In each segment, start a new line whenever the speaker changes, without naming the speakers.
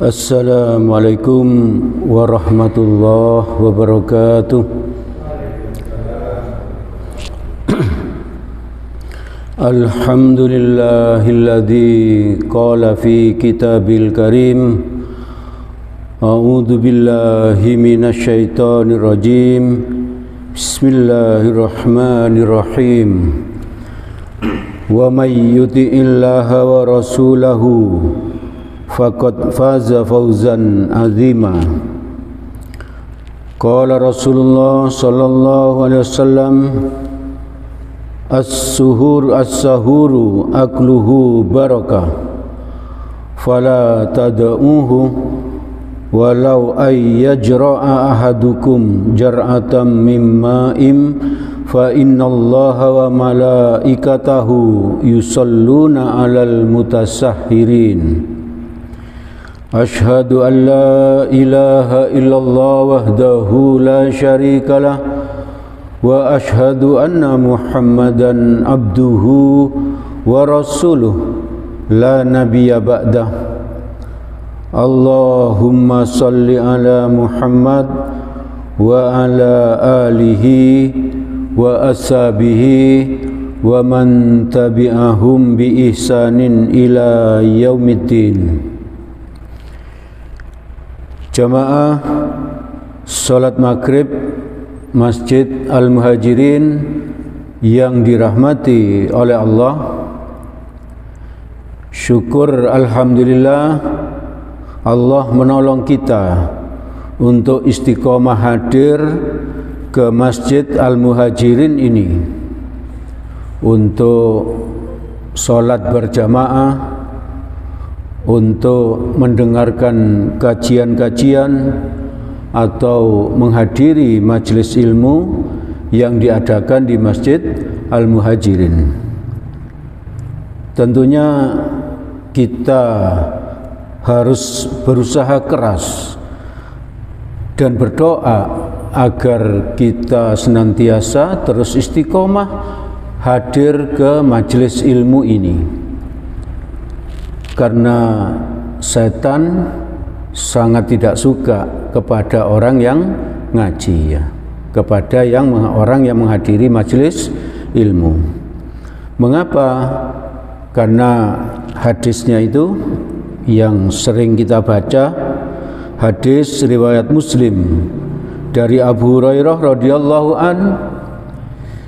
Assalamualaikum warahmatullahi wabarakatuh. Alhamdulillahilladzi qala fi kitabil karim a'udzu billahi minasyaitonir rajim. Bismillahirrahmanirrahim. Wa may yuti'illaha wa rasulahu faqad faza fawzan azima. Qala Rasulullah sallallahu alaihi wasallam, as-sahuru akluhu barakah, fala tad'uhu walau ay yajra'a ahadukum jar'atan min ma'im fa innallaha wa malaikatahu yusalluna 'alal mutasahhirin. Ashhadu an la ilaha illallah wahdahu la syarika lah wa ashhadu anna Muhammadan abduhu wa rasuluh la nabiyya ba'dah. Allahumma salli ala Muhammad wa ala alihi wa ashabihi wa man tabi'ahum bi ihsanin ila yaumiddin. Jamaah salat maghrib Masjid Al-Muhajirin yang dirahmati oleh Allah, syukur alhamdulillah Allah menolong kita untuk istiqomah hadir ke Masjid Al-Muhajirin ini untuk salat berjamaah, untuk mendengarkan kajian-kajian atau menghadiri majelis ilmu yang diadakan di Masjid Al-Muhajirin. Tentunya kita harus berusaha keras dan berdoa agar kita senantiasa terus istiqomah hadir ke majelis ilmu ini, karena setan sangat tidak suka kepada orang yang ngaji, ya, kepada orang yang menghadiri majelis ilmu. Mengapa? Karena hadisnya itu yang sering kita baca, hadis riwayat Muslim dari Abu Hurairah radhiyallahu an,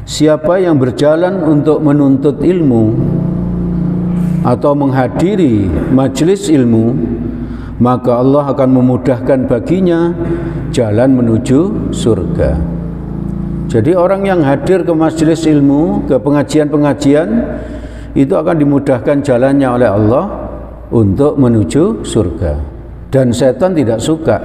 siapa yang berjalan untuk menuntut ilmu atau menghadiri majelis ilmu, maka Allah akan memudahkan baginya jalan menuju surga. Jadi orang yang hadir ke majelis ilmu, ke pengajian-pengajian, itu akan dimudahkan jalannya oleh Allah untuk menuju surga. Dan setan tidak suka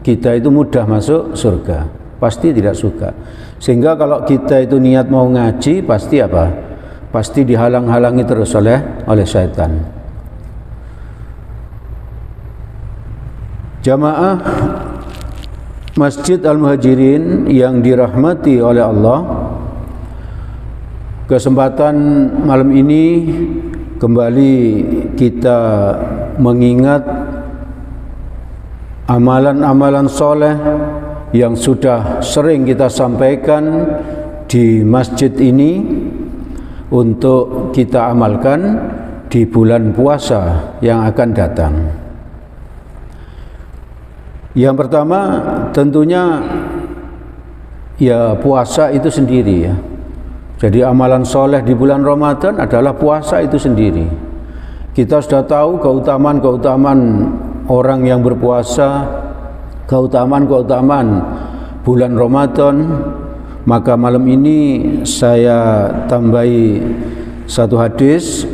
kita itu mudah masuk surga, pasti tidak suka. Sehingga kalau kita itu niat mau ngaji, pasti apa? Pasti dihalang-halangi terus oleh setan. Jamaah Masjid Al-Muhajirin yang dirahmati oleh Allah, kesempatan malam ini kembali kita mengingat amalan-amalan soleh yang sudah sering kita sampaikan di masjid ini untuk kita amalkan di bulan puasa yang akan datang. Yang pertama tentunya ya puasa itu sendiri, ya. Jadi amalan soleh di bulan Ramadan adalah puasa itu sendiri. Kita sudah tahu keutamaan-keutamaan orang yang berpuasa, keutamaan-keutamaan bulan Ramadan. Maka malam ini saya tambahi satu hadis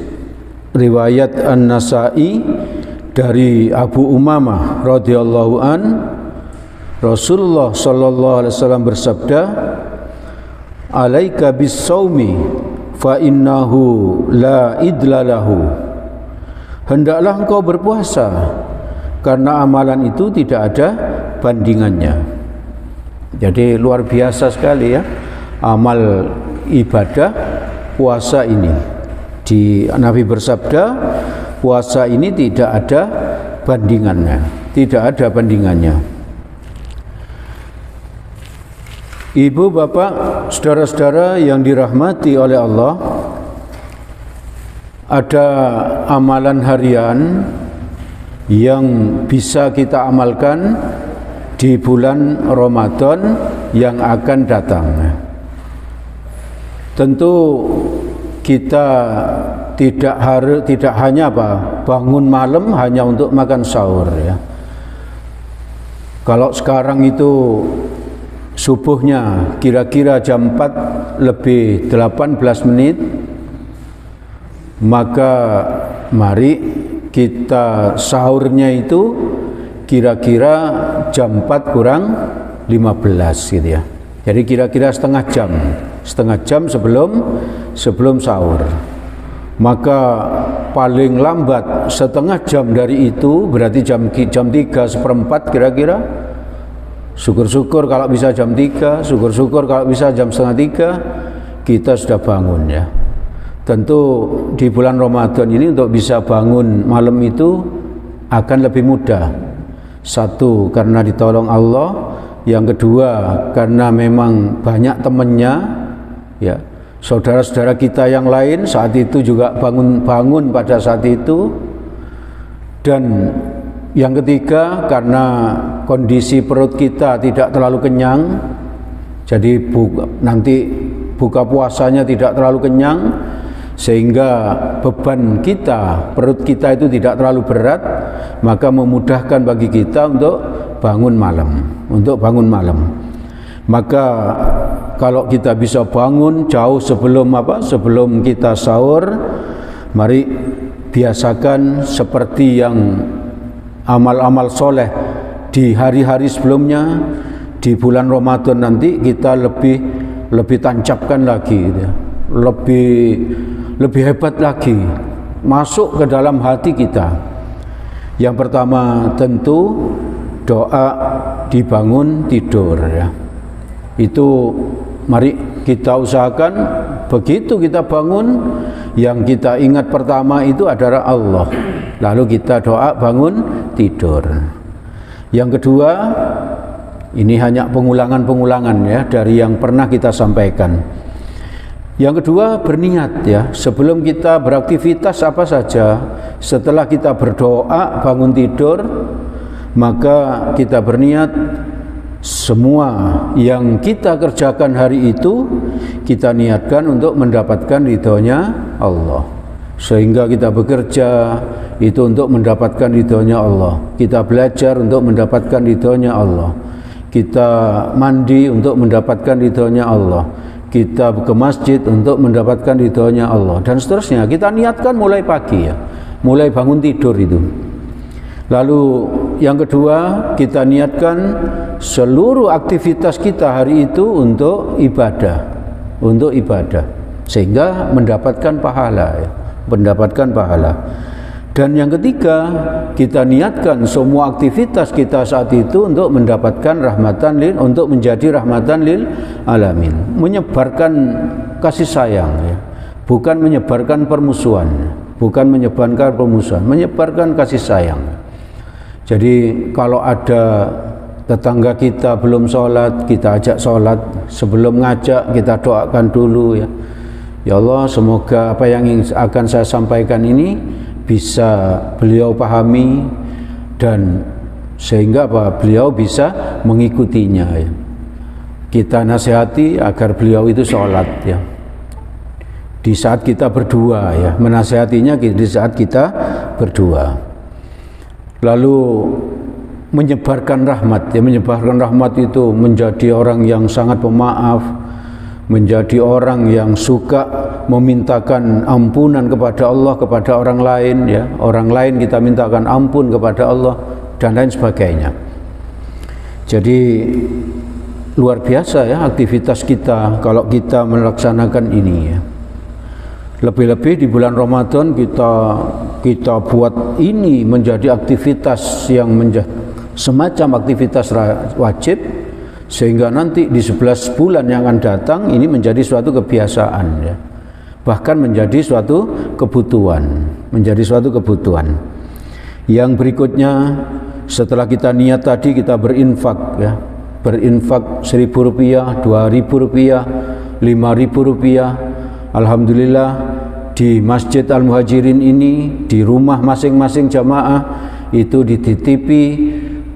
riwayat An-Nasa'i dari Abu Umamah radhiyallahu an, Rasulullah sallallahu alaihi wasallam bersabda, "Alaika bis-shaumi fa innahu la idlalahu." Hendaklah engkau berpuasa karena amalan itu tidak ada bandingannya. Jadi luar biasa sekali, ya, amal ibadah puasa ini. Nabi bersabda, puasa ini tidak ada bandingannya, tidak ada bandingannya. Ibu, bapak, saudara-saudara yang dirahmati oleh Allah, ada amalan harian yang bisa kita amalkan di bulan Ramadan yang akan datang. Tentu kita tidak hanya bangun malam hanya untuk makan sahur ya. Kalau sekarang itu subuhnya kira-kira jam 4 lebih 18 menit, maka mari kita sahurnya itu kira-kira jam 4 kurang 15 gitu ya. Jadi kira-kira setengah jam sebelum sahur. Maka paling lambat setengah jam dari itu berarti jam 3:4 kira-kira. Syukur-syukur kalau bisa jam 3, syukur-syukur kalau bisa jam setengah 3 kita sudah bangun ya. Tentu di bulan Ramadan ini untuk bisa bangun malam itu akan lebih mudah. Satu, karena ditolong Allah. Yang kedua, karena memang banyak temannya ya. Saudara-saudara kita yang lain saat itu juga bangun pada saat itu. Dan yang ketiga, karena kondisi perut kita tidak terlalu kenyang, jadi nanti buka puasanya tidak terlalu kenyang, sehingga beban kita, perut kita itu tidak terlalu berat, maka memudahkan bagi kita untuk bangun malam. Maka kalau kita bisa bangun jauh sebelum kita sahur, mari biasakan seperti yang amal-amal soleh di hari-hari sebelumnya. Di bulan Ramadan nanti kita lebih tancapkan lagi gitu ya. lebih hebat lagi masuk ke dalam hati kita. Yang pertama tentu doa dibangun tidur ya. Itu mari kita usahakan begitu kita bangun, yang kita ingat pertama itu adalah Allah. Lalu kita doa bangun tidur. Yang kedua, ini hanya pengulangan-pengulangan ya dari yang pernah kita sampaikan. Yang kedua, berniat ya. Sebelum kita beraktivitas apa saja, setelah kita berdoa bangun tidur, maka kita berniat semua yang kita kerjakan hari itu kita niatkan untuk mendapatkan ridhonya Allah. Sehingga kita bekerja itu untuk mendapatkan ridhonya Allah. Kita belajar untuk mendapatkan ridhonya Allah. Kita mandi untuk mendapatkan ridhonya Allah. Kita ke masjid untuk mendapatkan ridhonya Allah, dan seterusnya. Kita niatkan mulai pagi ya, mulai bangun tidur itu. Lalu yang kedua, kita niatkan seluruh aktivitas kita hari itu untuk ibadah, sehingga mendapatkan pahala ya, Dan yang ketiga, kita niatkan semua aktivitas kita saat itu untuk mendapatkan untuk menjadi rahmatan lil alamin, menyebarkan kasih sayang ya, bukan menyebarkan permusuhan, menyebarkan kasih sayang. Jadi kalau ada tetangga kita belum sholat, kita ajak sholat. Sebelum ngajak kita doakan dulu ya. Ya Allah, semoga apa yang akan saya sampaikan ini bisa beliau pahami, dan sehingga beliau bisa mengikutinya ya. Kita nasihati agar beliau itu sholat ya. Di saat kita berdua ya, menasihatinya di saat kita berdua. Lalu menyebarkan rahmat ya, menyebarkan rahmat itu menjadi orang yang sangat pemaaf, menjadi orang yang suka memintakan ampunan kepada Allah, kepada orang lain ya. Orang lain kita mintakan ampun kepada Allah dan lain sebagainya. Jadi luar biasa ya aktivitas kita kalau kita melaksanakan ini ya. Lebih-lebih di bulan Ramadan kita buat ini menjadi aktivitas yang semacam aktivitas wajib, sehingga nanti di 11 bulan yang akan datang ini menjadi suatu kebiasaan ya. Bahkan menjadi suatu kebutuhan. Yang berikutnya, setelah kita niat tadi, kita berinfak ya. Berinfak 1.000 rupiah, 2.000 rupiah, 5.000 rupiah. Alhamdulillah di Masjid Al-Muhajirin ini, di rumah masing-masing jamaah itu dititipi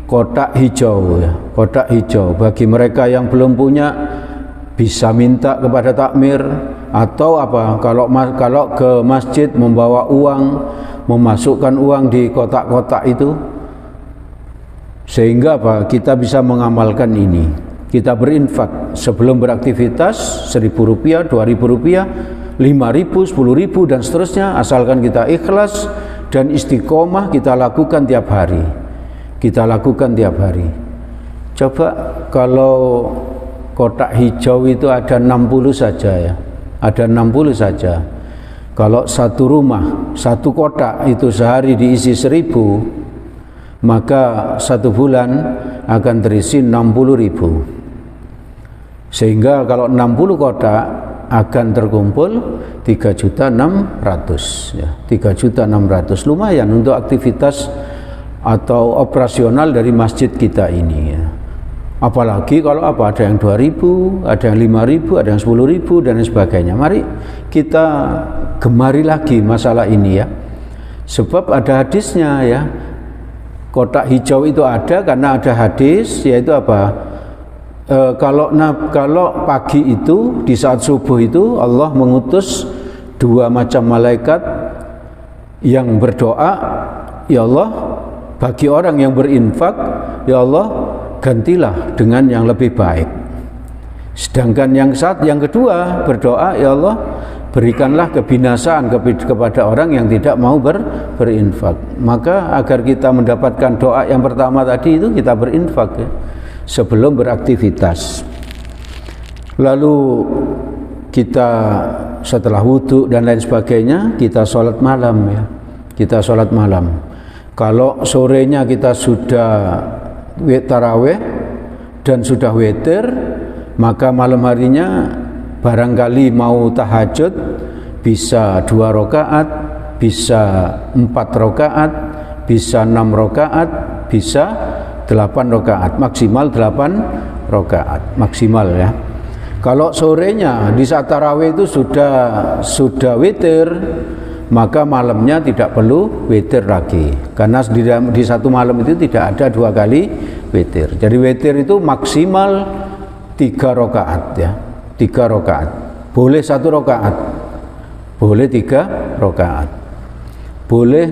kotak hijau ya, kotak hijau. Bagi mereka yang belum punya bisa minta kepada takmir, atau apa, kalau ke masjid membawa uang, memasukkan uang di kotak-kotak itu, sehingga apa, kita bisa mengamalkan ini. Kita berinfak sebelum beraktivitas 1.000 rupiah, 2.000 rupiah, 5.000, 10.000 dan seterusnya, asalkan kita ikhlas dan istiqomah, kita lakukan tiap hari. Kita lakukan tiap hari. Coba kalau kotak hijau itu ada 60 saja ya, ada 60 saja. Kalau satu rumah, satu kotak itu sehari diisi 1.000, maka satu bulan akan terisi 60.000. Sehingga kalau 60 kotak akan terkumpul 3.600.000 ya, 3.600.000. Lumayan untuk aktivitas atau operasional dari masjid kita ini ya. Apalagi kalau apa, ada yang 2.000, ada yang 5.000, ada yang 10.000 dan sebagainya. Mari kita gemari lagi masalah ini ya. Sebab ada hadisnya ya. Kotak hijau itu ada karena ada hadis, yaitu apa? Kalau pagi itu di saat subuh itu Allah mengutus 2 macam malaikat yang berdoa, ya Allah, bagi orang yang berinfak, ya Allah, gantilah dengan yang lebih baik. Sedangkan yang kedua berdoa, ya Allah, berikanlah kebinasaan kepada orang yang tidak mau berinfak. Maka agar kita mendapatkan doa yang pertama tadi itu, kita berinfak ya, sebelum beraktivitas. Lalu kita setelah wudhu dan lain sebagainya, kita sholat malam ya. Kita sholat malam. Kalau sorenya kita sudah taraweh dan sudah witir, maka malam harinya barangkali mau tahajud, bisa 2 rakaat, bisa 4 rakaat, bisa 6 rakaat, bisa 8 rakaat, maksimal 8 rakaat maksimal ya. Kalau sorenya di saat tarawih itu sudah witir, maka malamnya tidak perlu witir lagi, karena di satu malam itu tidak ada 2 kali witir. Jadi witir itu maksimal 3 rakaat ya. 3 rakaat, boleh 1 rakaat, boleh 3 rakaat, boleh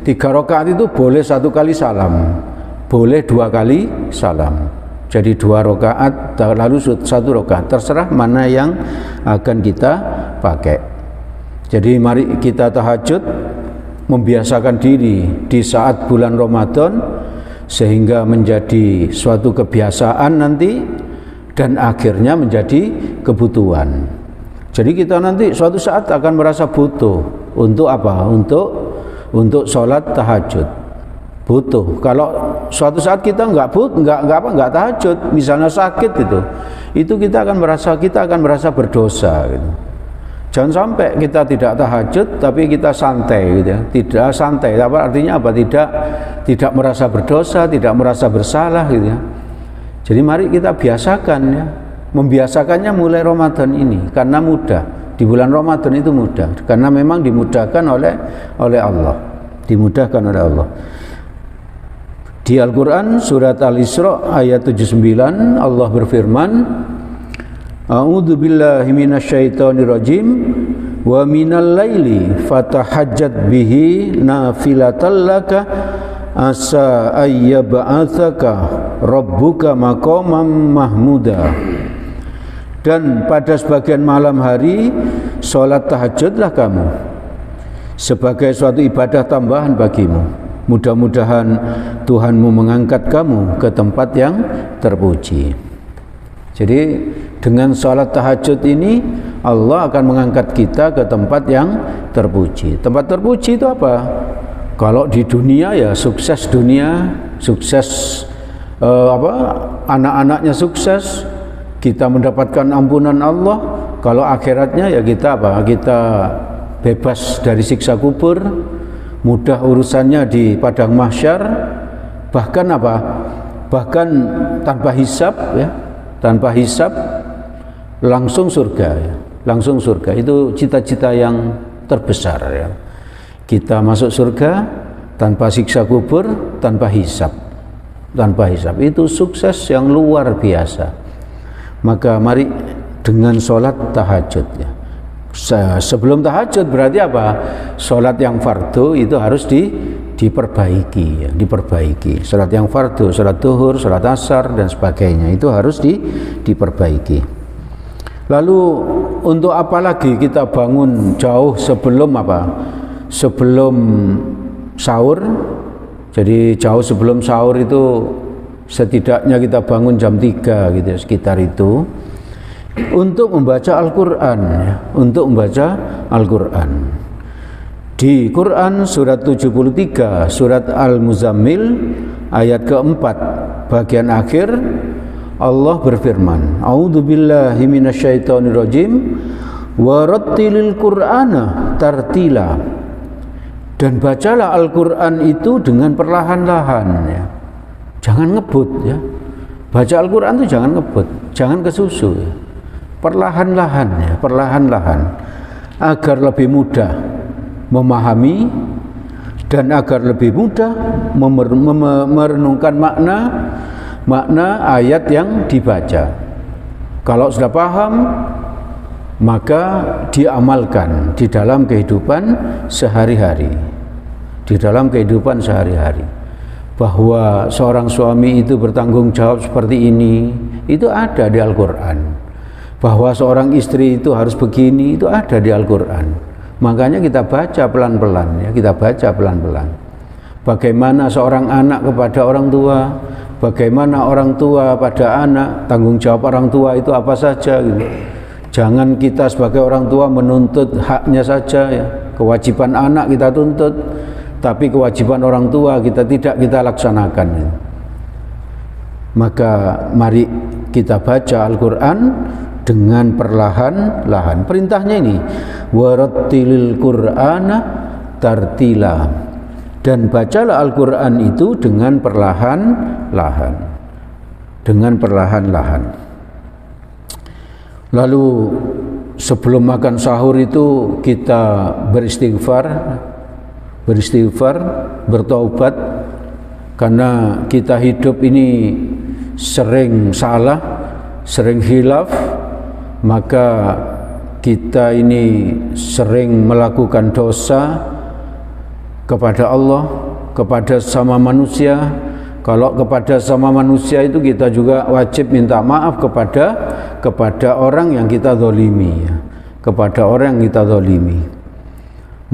3 rakaat itu boleh 1 kali salam, boleh 2 kali salam. Jadi 2 rakaat lalu 1 rakaat, terserah mana yang akan kita pakai. Jadi mari kita tahajud, membiasakan diri di saat bulan Ramadan sehingga menjadi suatu kebiasaan nanti, dan akhirnya menjadi kebutuhan. Jadi kita nanti suatu saat akan merasa butuh untuk apa? Untuk sholat tahajud. Butuh. Kalau suatu saat kita nggak tahajud, misalnya sakit itu kita akan merasa berdosa gitu. Jangan sampai kita tidak tahajud tapi kita santai gitu ya. Tidak santai. Artinya apa? Tidak merasa berdosa, tidak merasa bersalah gitu ya. Jadi mari kita biasakan ya, membiasakannya mulai Ramadan ini, karena mudah. Di bulan Ramadan itu mudah, karena memang dimudahkan oleh Allah, dimudahkan oleh Allah. Di Al-Quran surat Al-Isra ayat 79 Allah berfirman, A'udzu billahi minasyaitonir rajim, wa minal laili fatahajjat bihi nafilatan laka asa ayyab'atsaka rabbuka maqaman mahmuda. Dan pada sebagian malam hari sholat tahajudlah kamu sebagai suatu ibadah tambahan bagimu. Mudah-mudahan Tuhanmu mengangkat kamu ke tempat yang terpuji. Jadi dengan sholat tahajud ini Allah akan mengangkat kita ke tempat yang terpuji. Tempat terpuji itu apa? Kalau di dunia ya sukses dunia, sukses anak-anaknya sukses, kita mendapatkan ampunan Allah. Kalau akhiratnya ya kita bebas dari siksa kubur, mudah urusannya di padang mahsyar, bahkan apa? Bahkan tanpa hisab ya, tanpa hisab langsung surga ya. Langsung surga. Itu cita-cita yang terbesar ya. Kita masuk surga tanpa siksa kubur, tanpa hisab. Tanpa hisab. Itu sukses yang luar biasa. Maka mari dengan sholat tahajud ya. Sebelum tahajud berarti apa? Sholat yang fardu itu harus diperbaiki ya, diperbaiki. Sholat yang fardu, sholat duhur, sholat asar dan sebagainya itu harus diperbaiki. Lalu untuk apa lagi kita bangun jauh sebelum apa? Sebelum sahur. Jadi jauh sebelum sahur itu setidaknya kita bangun jam 3 gitu sekitar itu. Untuk membaca Al-Quran ya, untuk membaca Al-Quran. Di Quran surat 73 surat Al-Muzammil ayat keempat bagian akhir Allah berfirman, A'udzubillahi minasyaitonirrajim wa rattilil Qur'ana tartila. Dan bacalah Al-Quran itu dengan perlahan-lahan ya. Jangan ngebut ya. Baca Al-Quran itu jangan ngebut, jangan kesusu ya. Perlahan-lahan ya, perlahan-lahan agar lebih mudah memahami dan agar lebih mudah merenungkan makna ayat yang dibaca. Kalau sudah paham, maka diamalkan di dalam kehidupan sehari-hari. Di dalam kehidupan sehari-hari. Bahwa seorang suami itu bertanggung jawab seperti ini, itu ada di Al-Quran. Bahwa seorang istri itu harus begini, itu ada di Al-Quran. Makanya kita baca pelan-pelan ya, kita baca pelan-pelan. Bagaimana seorang anak kepada orang tua, bagaimana orang tua pada anak, tanggung jawab orang tua itu apa saja gitu. Jangan kita sebagai orang tua menuntut haknya saja ya. Kewajiban anak kita tuntut, tapi kewajiban orang tua kita tidak laksanakan ya. Maka mari kita baca Al-Quran dengan perlahan-lahan. Perintahnya ini warattilil Qur'ana tartila, dan bacalah Al-Quran itu dengan perlahan-lahan, dengan perlahan-lahan. Lalu sebelum makan sahur itu kita beristighfar, bertaubat, karena kita hidup ini sering salah, sering khilaf. Maka kita ini sering melakukan dosa kepada Allah, kepada sama manusia. Kalau kepada sama manusia itu kita juga wajib minta maaf kepada orang yang kita zalimi ya. Kepada orang yang kita zalimi.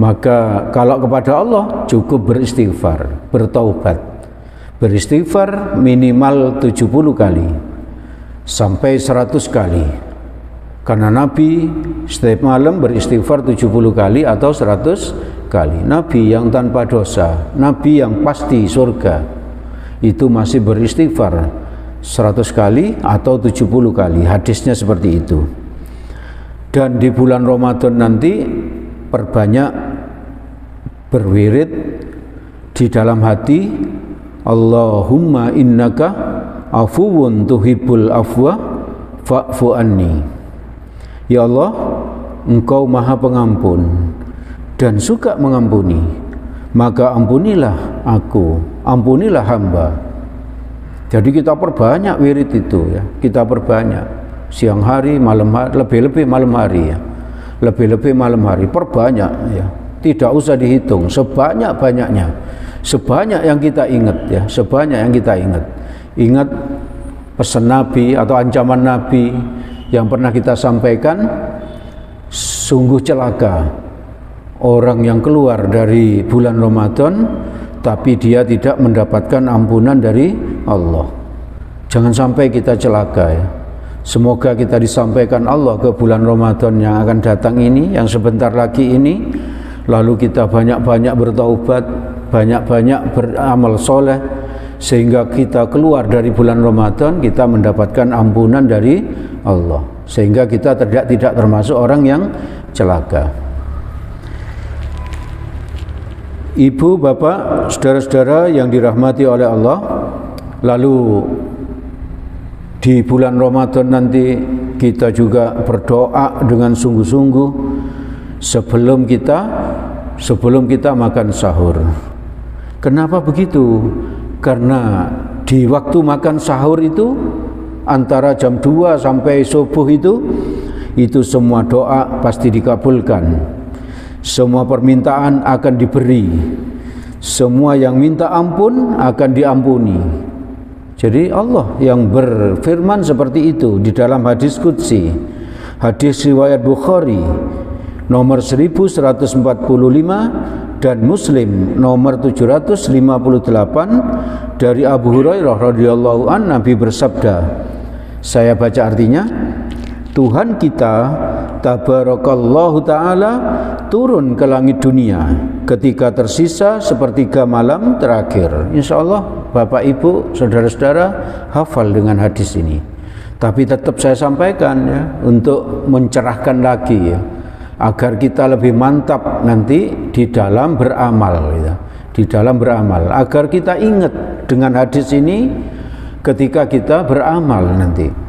Maka kalau kepada Allah cukup beristighfar, bertaubat. Beristighfar minimal 70 kali sampai 100 kali. Karena Nabi setiap malam beristighfar 70 kali atau 100 kali. Nabi yang tanpa dosa, Nabi yang pasti surga, itu masih beristighfar 100 kali atau 70 kali. Hadisnya seperti itu. Dan di bulan Ramadan nanti perbanyak berwirid di dalam hati, Allahumma innaka afuwun tuhibbul afwa fa'fu anni. Ya Allah, Engkau Maha Pengampun dan suka mengampuni, maka ampunilah aku, ampunilah hamba. Jadi kita perbanyak wirid itu ya, kita perbanyak siang hari, malam hari, lebih-lebih malam hari ya, lebih-lebih malam hari, perbanyak ya, tidak usah dihitung, sebanyak-banyaknya, sebanyak yang kita ingat ya, sebanyak yang kita ingat. Ingat pesan Nabi atau ancaman Nabi yang pernah kita sampaikan, sungguh celaka orang yang keluar dari bulan Ramadan tapi dia tidak mendapatkan ampunan dari Allah. Jangan sampai kita celaka ya. Semoga kita disampaikan Allah ke bulan Ramadan yang akan datang ini, yang sebentar lagi ini, lalu kita banyak-banyak bertaubat, banyak-banyak beramal soleh, sehingga kita keluar dari bulan Ramadan kita mendapatkan ampunan dari Allah, sehingga kita tidak termasuk orang yang celaka. Ibu, bapak, saudara-saudara yang dirahmati oleh Allah, lalu di bulan Ramadan nanti kita juga berdoa dengan sungguh-sungguh sebelum kita makan sahur. Kenapa begitu? Karena di waktu makan sahur itu antara jam 2 sampai subuh itu semua doa pasti dikabulkan. Semua permintaan akan diberi. Semua yang minta ampun akan diampuni. Jadi Allah yang berfirman seperti itu di dalam hadis qudsi. Hadis riwayat Bukhari nomor 1145 dan Muslim nomor 758 dari Abu Hurairah radhiyallahu an, Nabi bersabda, saya baca artinya, Tuhan kita tabarakallahu ta'ala turun ke langit dunia ketika tersisa sepertiga malam terakhir. Insya Allah Bapak Ibu saudara-saudara hafal dengan hadis ini, tapi tetap saya sampaikan ya, untuk mencerahkan lagi ya, agar kita lebih mantap nanti di dalam beramal ya. Di dalam beramal, agar kita ingat dengan hadis ini ketika kita beramal nanti.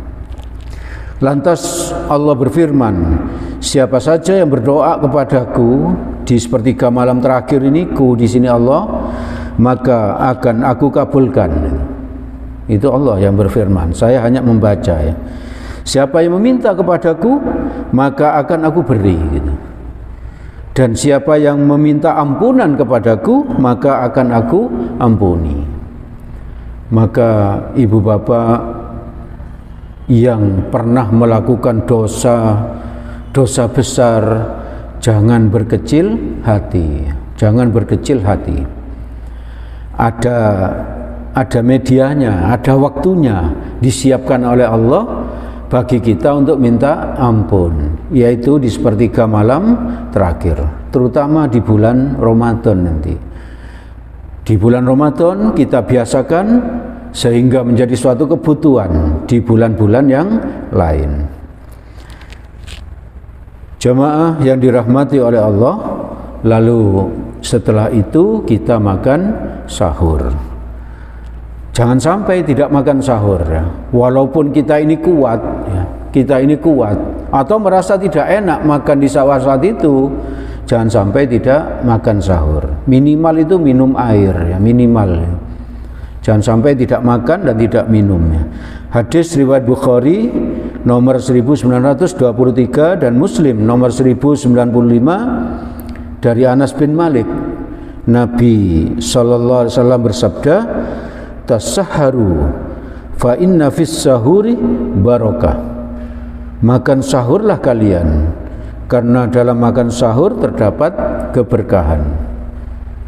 Lantas Allah berfirman, siapa saja yang berdoa kepadaku di sepertiga malam terakhir ini, di sini Allah, maka akan aku kabulkan. Itu Allah yang berfirman, saya hanya membaca ya. Siapa yang meminta kepadaku, maka akan aku beri gitu. Dan siapa yang meminta ampunan kepadaku, maka akan aku ampuni. Maka ibu bapak yang pernah melakukan dosa besar, jangan berkecil hati. Jangan berkecil hati. Ada medianya, ada waktunya disiapkan oleh Allah bagi kita untuk minta ampun, yaitu di sepertiga malam terakhir, terutama di bulan Ramadan nanti. Di bulan Ramadan kita biasakan sehingga menjadi suatu kebutuhan di bulan-bulan yang lain. Jamaah yang dirahmati oleh Allah, lalu setelah itu kita makan sahur. Jangan sampai tidak makan sahur ya. Walaupun kita ini kuat ya, atau merasa tidak enak makan di saat itu, jangan sampai tidak makan sahur. Minimal itu minum air ya, minimal ya. Jangan sampai tidak makan dan tidak minum ya. Hadis riwayat Bukhari nomor 1923 dan Muslim nomor 1095 dari Anas bin Malik. Nabi sallallahu alaihi wasallam bersabda, tasahharu fa inna fis sahuri barakah. Makan sahurlah kalian, karena dalam makan sahur terdapat keberkahan.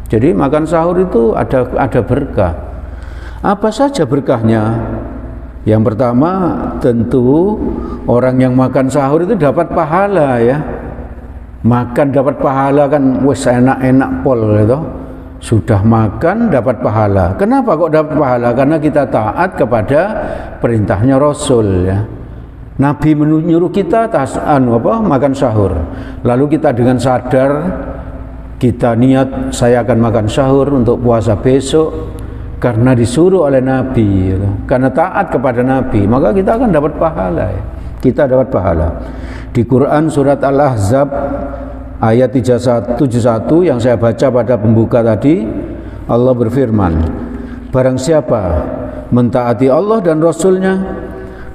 Jadi makan sahur itu ada berkah. Apa saja berkahnya? Yang pertama tentu orang yang makan sahur itu dapat pahala ya. Makan dapat pahala kan wes enak-enak pol gitu. Sudah makan dapat pahala. Kenapa kok dapat pahala? Karena kita taat kepada perintahnya Rasul ya. Nabi menyuruh kita makan sahur. Lalu kita dengan sadar kita niat saya akan makan sahur untuk puasa besok. Karena disuruh oleh Nabi, ya. Karena taat kepada Nabi, maka kita akan dapat pahala ya. Kita dapat pahala. Di Quran surat Al-Ahzab ayat 71 yang saya baca pada pembuka tadi, Allah berfirman, barang siapa mentaati Allah dan Rasulnya,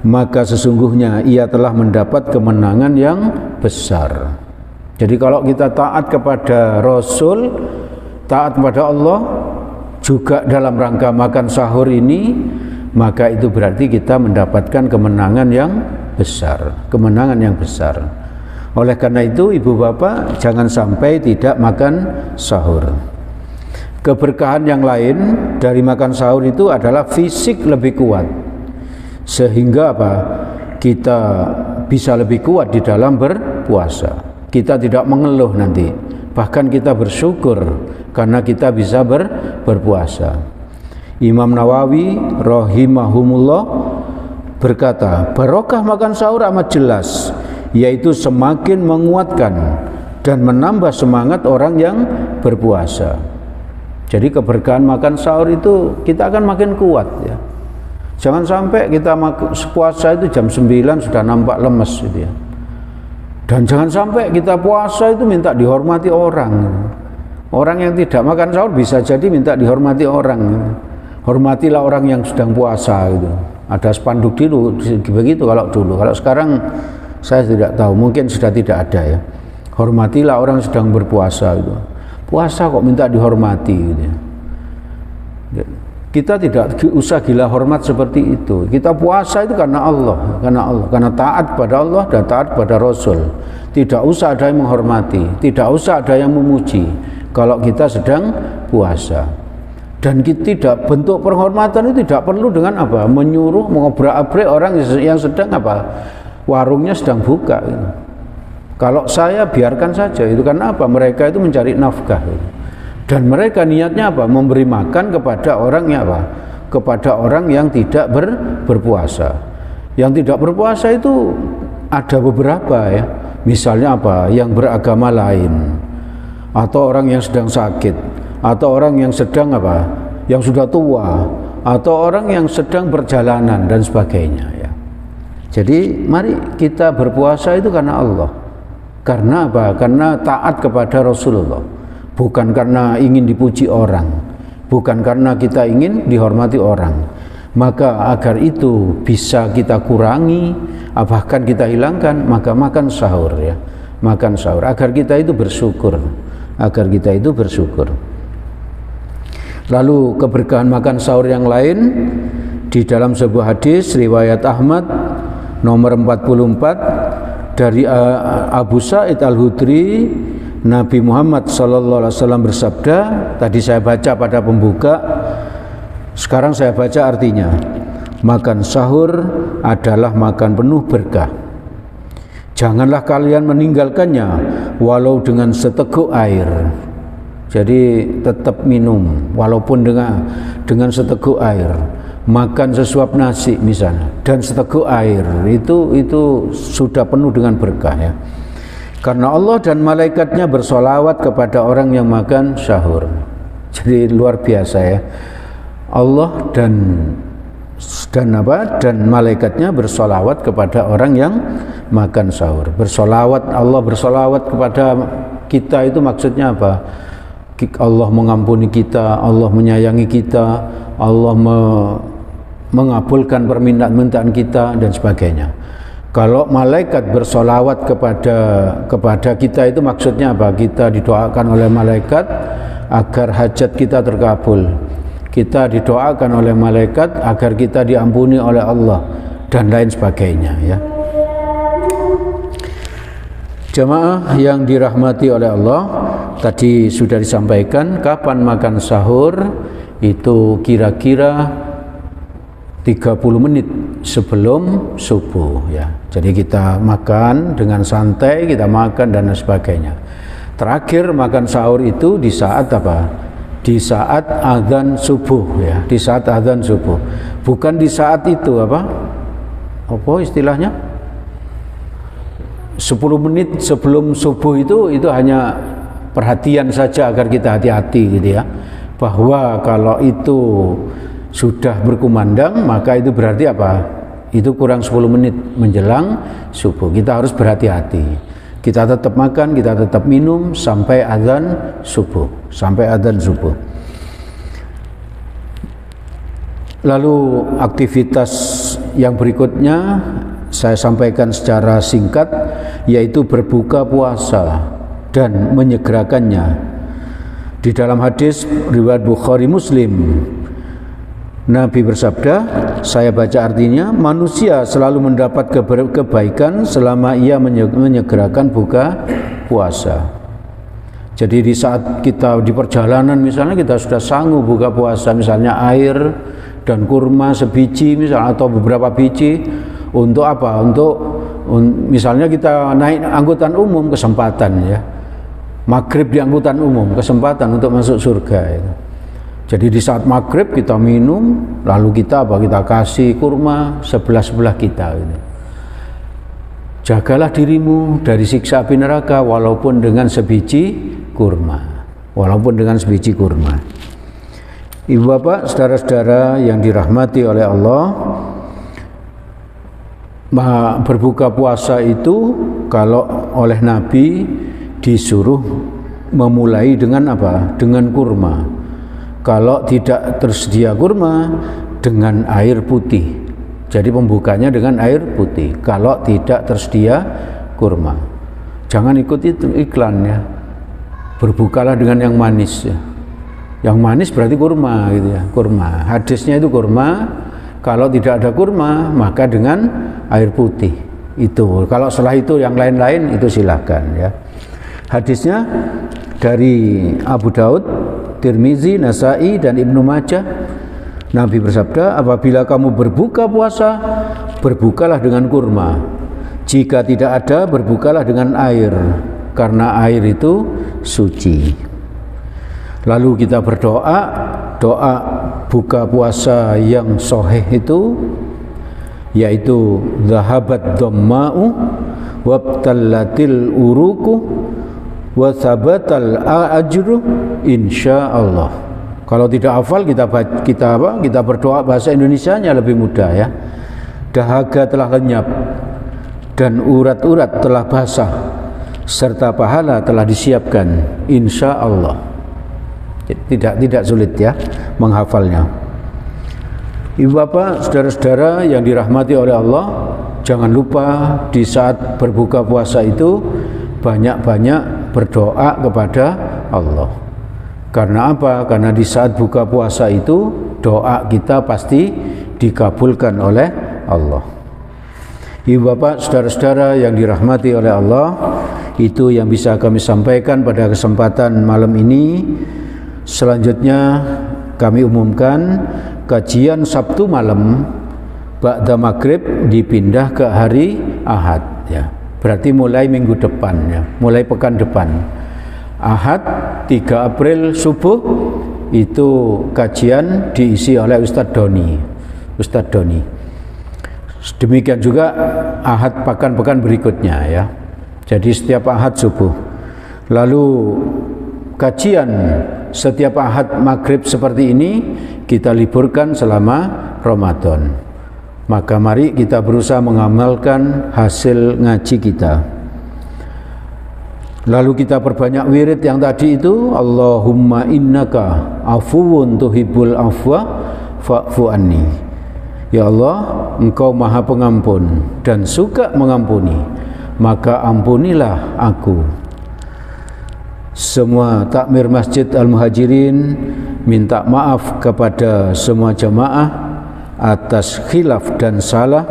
maka sesungguhnya ia telah mendapat kemenangan yang besar. Jadi kalau kita taat kepada Rasul, taat kepada Allah, juga dalam rangka makan sahur ini, maka itu berarti kita mendapatkan kemenangan yang besar, kemenangan yang besar. Oleh karena itu ibu bapak jangan sampai tidak makan sahur. Keberkahan yang lain dari makan sahur itu adalah fisik lebih kuat, sehingga kita bisa lebih kuat di dalam berpuasa. Kita tidak mengeluh nanti, bahkan kita bersyukur karena kita bisa berpuasa. Imam Nawawi rahimahumullah berkata, barokah makan sahur amat jelas, yaitu semakin menguatkan dan menambah semangat orang yang berpuasa. Jadi keberkahan makan sahur itu kita akan makin kuat ya. Jangan sampai kita puasa itu jam 9 sudah nampak lemes gitu ya. Dan jangan sampai kita puasa itu minta dihormati orang. Orang yang tidak makan sahur bisa jadi minta dihormati orang. Hormatilah orang yang sedang puasa gitu. Ada spanduk dulu begitu kalau dulu. Kalau sekarang saya tidak tahu, mungkin sudah tidak ada ya. Hormatilah orang sedang berpuasa gitu. Puasa kok minta dihormati gitu. Kita tidak usah gila hormat seperti itu. Kita puasa itu karena Allah, karena taat pada Allah dan taat pada Rasul. Tidak usah ada yang menghormati, tidak usah ada yang memuji kalau kita sedang puasa. Dan kita tidak, bentuk penghormatan itu tidak perlu dengan apa? Menyuruh, mengobrak-abrik orang yang sedang apa? Warungnya sedang buka. Gitu. Kalau saya biarkan saja itu karena apa? Mereka itu mencari nafkah. Gitu. Dan mereka niatnya apa? Memberi makan kepada orang yang apa? Kepada orang yang tidak berpuasa. Yang tidak berpuasa itu ada beberapa ya. Misalnya apa? Yang beragama lain, atau orang yang sedang sakit, atau orang yang sedang apa? Yang sudah tua, atau orang yang sedang perjalanan dan sebagainya ya. Jadi mari kita berpuasa itu karena Allah. Karena apa? Karena taat kepada Rasulullah. Bukan karena ingin dipuji orang, bukan karena kita ingin dihormati orang. Maka agar itu bisa kita kurangi, bahkan kita hilangkan, maka makan sahur ya. Makan sahur agar kita itu bersyukur, agar kita itu bersyukur. Lalu keberkahan makan sahur yang lain di dalam sebuah hadis riwayat Ahmad nomor 44 dari Abu Sa'id Al-Hudri, Nabi Muhammad SAW bersabda, tadi saya baca pada pembuka, sekarang saya baca artinya. Makan sahur adalah makan penuh berkah. Janganlah kalian meninggalkannya walau dengan seteguk air. Jadi tetap minum walaupun dengan seteguk air. Makan sesuap nasi misalnya dan seteguk air itu sudah penuh dengan berkah ya. Karena Allah dan malaikatnya bersolawat kepada orang yang makan sahur. Jadi luar biasa ya. Allah dan malaikatnya bersolawat kepada orang yang makan sahur. Bersolawat, Allah bersolawat kepada kita itu maksudnya apa? Allah mengampuni kita, Allah menyayangi kita, Allah mengabulkan permintaan kita dan sebagainya. Kalau malaikat bersolawat kepada kita itu maksudnya apa? Kita didoakan oleh malaikat agar hajat kita terkabul. Kita didoakan oleh malaikat agar kita diampuni oleh Allah dan lain sebagainya ya. Jamaah yang dirahmati oleh Allah, tadi sudah disampaikan kapan makan sahur itu kira-kira 30 menit sebelum subuh ya. Jadi kita makan dengan santai, kita makan dan sebagainya. Terakhir makan sahur itu di saat apa? Di saat azan subuh ya, di saat azan subuh. Bukan di saat itu apa? Apa istilahnya? 10 menit sebelum subuh itu hanya perhatian saja agar kita hati-hati gitu ya. Bahwa kalau itu sudah berkumandang maka itu berarti apa? Itu kurang 10 menit menjelang subuh. Kita harus berhati-hati. Kita tetap makan, kita tetap minum sampai azan subuh, sampai azan subuh. Lalu aktivitas yang berikutnya saya sampaikan secara singkat, yaitu berbuka puasa dan menyegerakannya. Di dalam hadis riwayat Bukhari Muslim, Nabi bersabda, saya baca artinya, manusia selalu mendapat kebaikan selama ia menyegerakan buka puasa. Jadi di saat kita di perjalanan misalnya kita sudah sanggup buka puasa, misalnya air dan kurma sebiji misalnya atau beberapa biji, untuk apa? Untuk misalnya kita naik angkutan umum, kesempatan ya. Maghrib di angkutan umum, kesempatan untuk masuk surga ya. Jadi di saat maghrib kita minum, lalu kita apa? Kita kasih kurma sebelah kita gitu. Jagalah dirimu dari siksa api neraka walaupun dengan sebiji kurma. Walaupun dengan sebiji kurma. Ibu bapak, saudara-saudara yang dirahmati oleh Allah, berbuka puasa itu kalau oleh Nabi disuruh memulai dengan apa? Dengan kurma. Kalau tidak tersedia kurma, dengan air putih. Jadi pembukanya dengan air putih. Kalau tidak tersedia kurma, jangan ikut itu iklan ya. Berbukalah dengan yang manis ya. Yang manis berarti kurma gitu ya, kurma. Hadisnya itu kurma. Kalau tidak ada kurma, maka dengan air putih. Itu. Kalau setelah itu yang lain-lain itu silakan ya. Hadisnya dari Abu Daud, Tirmizi, Nasai dan Ibnu Majah. Nabi bersabda, apabila kamu berbuka puasa, berbukalah dengan kurma. Jika tidak ada, berbukalah dengan air, karena air itu suci. Lalu kita berdoa, doa buka puasa yang sahih itu yaitu zahabat dhamma'u wabtallatil uruku wa thabatal ajru insyaallah. Kalau tidak hafal kita berdoa bahasa Indonesianya lebih mudah ya. Dahaga telah lenyap dan urat-urat telah basah serta pahala telah disiapkan insyaallah. Tidak sulit ya menghafalnya. Ibu bapak, saudara-saudara yang dirahmati oleh Allah, jangan lupa di saat berbuka puasa itu banyak-banyak berdoa kepada Allah. Karena apa? Karena di saat buka puasa itu doa kita pasti dikabulkan oleh Allah. Ibu bapak, saudara-saudara yang dirahmati oleh Allah, itu yang bisa kami sampaikan pada kesempatan malam ini. Selanjutnya kami umumkan kajian Sabtu malam ba'da maghrib dipindah ke hari Ahad ya. Berarti mulai minggu depan ya, mulai pekan depan. Ahad 3 April subuh itu kajian diisi oleh Ustadz Doni. Demikian juga Ahad pekan-pekan berikutnya ya. Jadi setiap Ahad subuh. Lalu kajian setiap Ahad maghrib seperti ini kita liburkan selama Ramadan. Maka mari kita berusaha mengamalkan hasil ngaji kita. Lalu kita perbanyak wirid yang tadi itu, Allahumma innaka afuwun tuhibbul afwa fa'fu anni. Ya Allah, Engkau Maha Pengampun dan suka mengampuni, maka ampunilah aku. Semua takmir Masjid Al-Muhajirin minta maaf kepada semua jamaah atas khilaf dan salah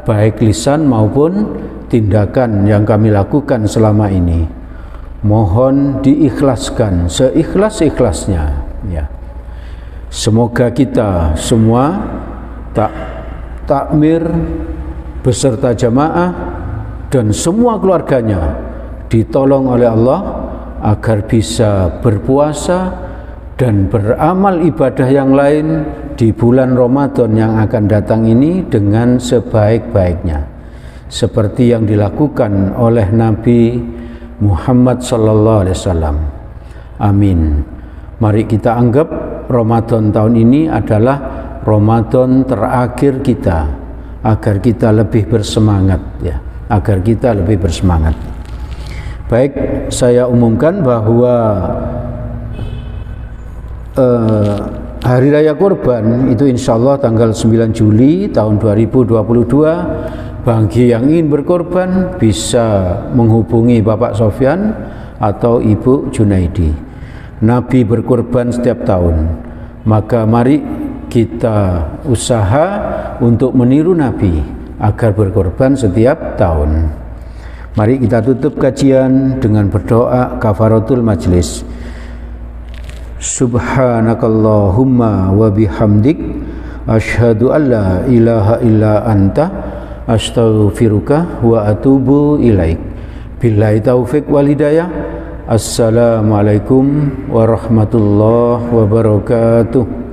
baik lisan maupun tindakan yang kami lakukan selama ini. Mohon diikhlaskan seikhlas-ikhlasnya ya. Semoga kita semua takmir beserta jamaah dan semua keluarganya ditolong oleh Allah agar bisa berpuasa dan beramal ibadah yang lain di bulan Ramadan yang akan datang ini dengan sebaik-baiknya, seperti yang dilakukan oleh Nabi Muhammad sallallahu alaihi wasallam. Amin. Mari kita anggap Ramadan tahun ini adalah Ramadan terakhir kita, agar kita lebih bersemangat ya, agar kita lebih bersemangat. Baik, saya umumkan bahwa Hari Raya Kurban itu insya Allah tanggal 9 Juli tahun 2022. Bagi yang ingin berkorban bisa menghubungi Bapak Sofyan atau Ibu Junaidi. Nabi berkorban setiap tahun, maka mari kita usaha untuk meniru Nabi agar berkorban setiap tahun. Mari kita tutup kajian dengan berdoa kafaratul majlis. Subhanakallahumma wa bihamdik asyhadu an la ilaha illa anta astaghfiruka wa atubu ilaik. Billahi taufik wal hidayah. Assalamualaikum warahmatullahi wabarakatuh.